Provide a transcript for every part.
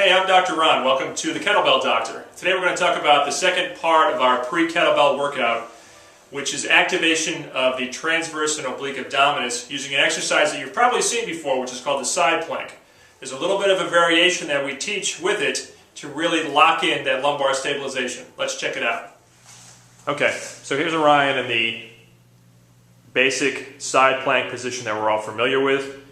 Hey, I'm Dr. Ron. Welcome to the Kettlebell Doctor. Today we're going to talk about the second part of our pre-kettlebell workout, which is activation of the transverse and oblique abdominis using an exercise that you've probably seen before, which is called the side plank. There's a little bit of a variation that we teach with it to really lock in that lumbar stabilization. Let's check it out. Okay, so here's Orion in the basic side plank position that we're all familiar with.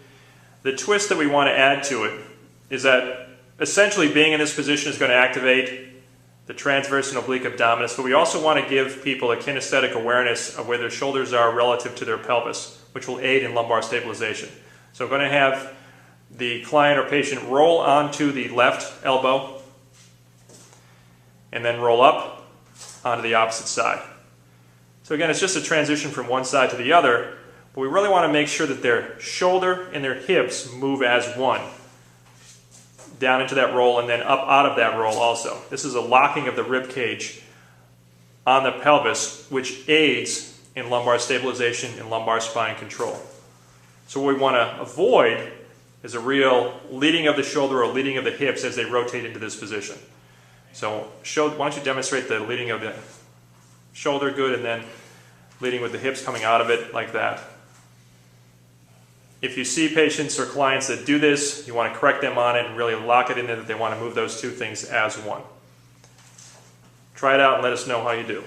The twist that we want to add to it is that essentially being in this position is going to activate the transverse and oblique abdominis, but we also want to give people a kinesthetic awareness of where their shoulders are relative to their pelvis, which will aid in lumbar stabilization. So we're going to have the client or patient roll onto the left elbow and then roll up onto the opposite side. So again, it's just a transition from one side to the other, but we really want to make sure that their shoulder and their hips move as one, down into that roll and then up out of that roll also. This is a locking of the rib cage on the pelvis, which aids in lumbar stabilization and lumbar spine control. So what we want to avoid is a real leading of the shoulder or leading of the hips as they rotate into this position. So why don't you demonstrate the leading of the shoulder, good, and then leading with the hips coming out of it like that. If you see patients or clients that do this, you want to correct them on it and really lock it in there that they want to move those two things as one. Try it out and let us know how you do.